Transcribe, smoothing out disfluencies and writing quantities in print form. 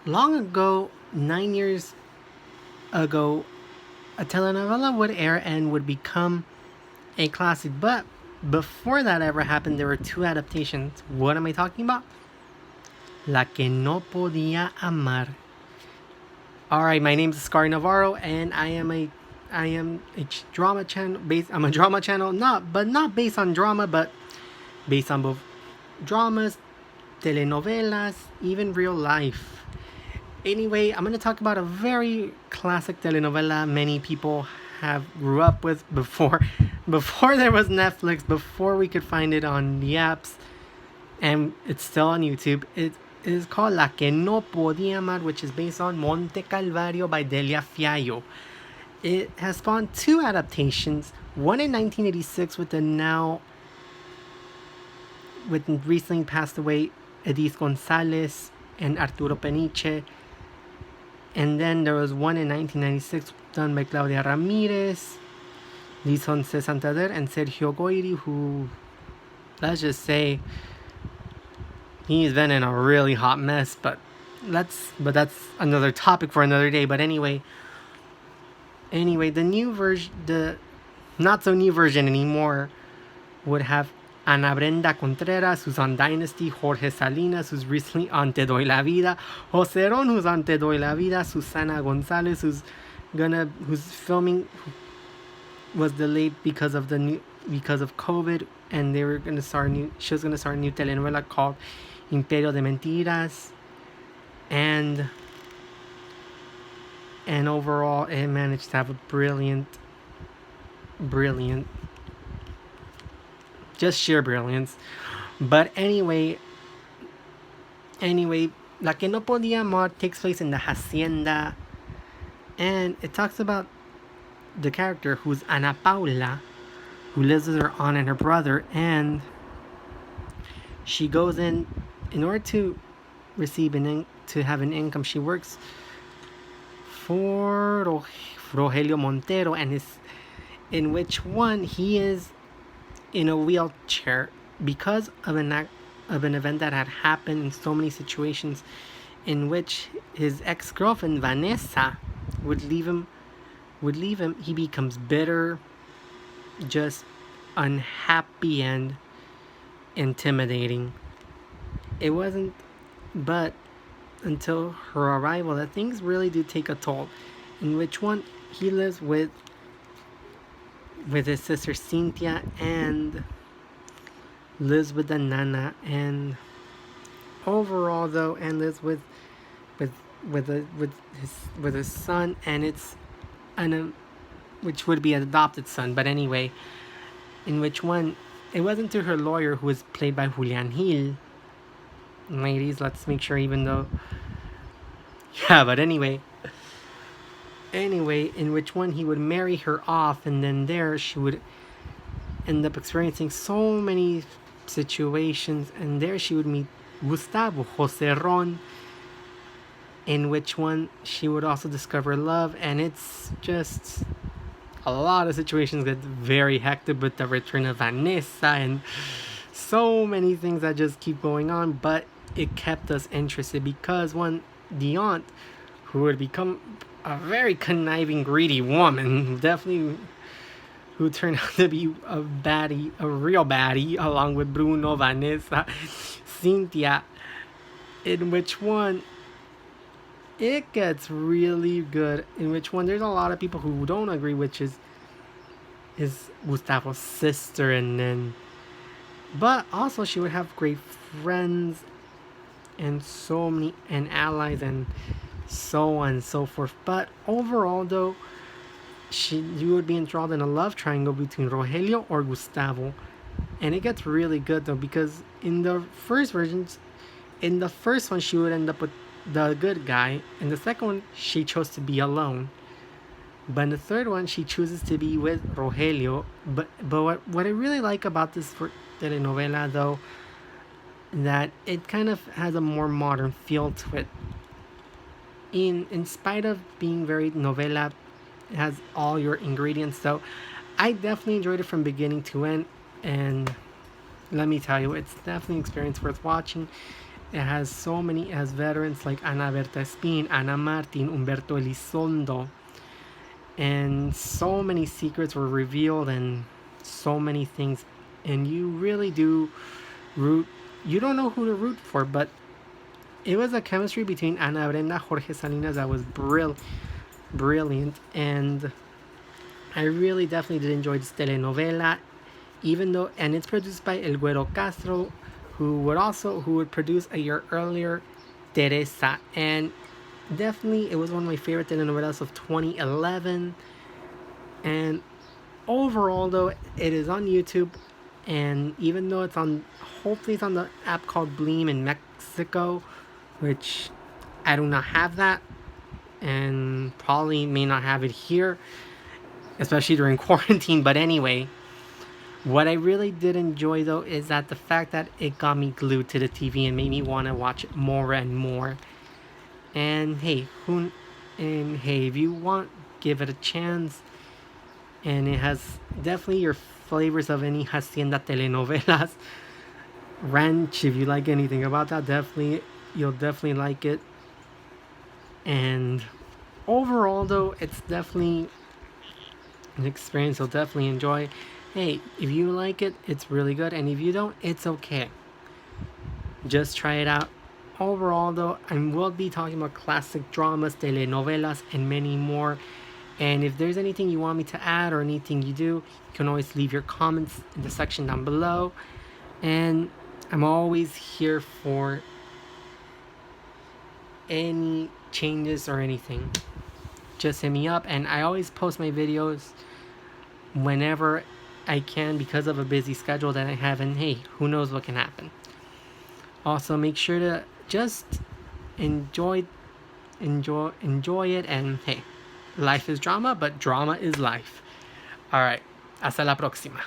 Long ago, 9 years ago, a telenovela would air and would become a classic. But before that ever happened, there were two adaptations. What am I talking about? La Que No Podia Amar. All right, my name is Scar Navarro, and I am a drama channel based. I'm a drama channel, not based on drama, but based on both dramas, telenovelas, even real life. Anyway, I'm gonna talk about a very classic telenovela many people have grew up with before, before there was Netflix, before we could find it on the apps, and it's still on YouTube. It is called La Que No Podia Amar, which is based on Monte Calvario by Delia Fiallo. It has spawned two adaptations, one in 1986 with recently passed away Edith Gonzalez and Arturo Peniche, and then there was one in 1996 done by Claudia Ramirez, Lison Santander, and Sergio Goyri, who, let's just say, he's been in a really hot mess, but that's another topic for another day. But anyway, the new version, the not so new version anymore, would have Ana Brenda Contreras, who's on Dynasty, Jorge Salinas, who's recently on Te Doy La Vida, Jose Ron, who's on Te Doy La Vida, Susana Gonzalez, who's filming, was delayed because of COVID, and she was gonna start a new telenovela called Imperio de Mentiras, and overall it managed to have a brilliant, just sheer brilliance. But anyway, La Que No Podia Amar takes place in the hacienda, and it talks about the character who's Ana Paula, who lives with her aunt and her brother, and she goes in order to to have an income. She works for Rogelio Montero, and is in which one he is in a wheelchair because of an event that had happened in so many situations, in which his ex-girlfriend Vanessa would leave him. He becomes bitter, just unhappy, and intimidating. It wasn't but until her arrival that things really do take a toll, in which one he lives with his sister Cynthia, and lives with the nana, and overall though, and lives with his son, and it's which would be an adopted son. But anyway, in which one it wasn't through her lawyer, who was played by Julian Hill. Ladies, let's make sure, even though, yeah, but anyway, in which one he would marry her off, and then there she would end up experiencing so many situations, and there she would meet Gustavo, Jose Ron, in which one she would also discover love, and it's just a lot of situations get very hectic with the return of Vanessa, and so many things that just keep going on. But it kept us interested because the aunt, who would become a very conniving, greedy woman, definitely, who turned out to be a real baddie, along with Bruno, Vanessa, Cynthia, in which one it gets really good, in which one there's a lot of people who don't agree, which is Gustavo's sister, but also she would have great friends and so many and allies, and so on and so forth. But overall though, you would be enthralled in a love triangle between Rogelio or Gustavo, and it gets really good though, because in the first one she would end up with the good guy. In the second one, she chose to be alone. But in the third one, she chooses to be with Rogelio. But what I really like about this telenovela, though, that it kind of has a more modern feel to it. In spite of being very novela, it has all your ingredients. So I definitely enjoyed it from beginning to end. And let me tell you, it's definitely an experience worth watching. It has veterans like Ana Berta Espín, Ana Martin, Humberto Elizondo, and so many secrets were revealed and so many things, and you really do root. You don't know who to root for, but it was a chemistry between Ana Brenda, Jorge Salinas that was brilliant, and I really definitely did enjoy this telenovela, even though, and it's produced by El Güero Castro, who would produce a year earlier Teresa, and definitely it was one of my favorite telenovelas of 2011. And overall, though, it is on YouTube, and even though hopefully it's on the app called Bleem in Mexico, which I do not have that, and probably may not have it here, especially during quarantine. But anyway, what I really did enjoy, though, is that the fact that it got me glued to the TV and made me want to watch it more and more. And hey, if you want, give it a chance. And it has definitely your flavors of any Hacienda telenovelas. Ranch, if you like anything about that, you'll definitely like it. And overall, though, it's definitely an experience you'll definitely enjoy. Hey, if you like it, it's really good, and if you don't, it's okay. Just try it out. Overall, though, I will be talking about classic dramas, telenovelas, and many more. And if there's anything you want me to add or anything you do, you can always leave your comments in the section down below. And I'm always here for any changes or anything. Just hit me up, and I always post my videos whenever I can because of a busy schedule that I have, and hey, who knows what can happen. Also, make sure to just enjoy it, and hey, life is drama, but drama is life. Alright, hasta la próxima.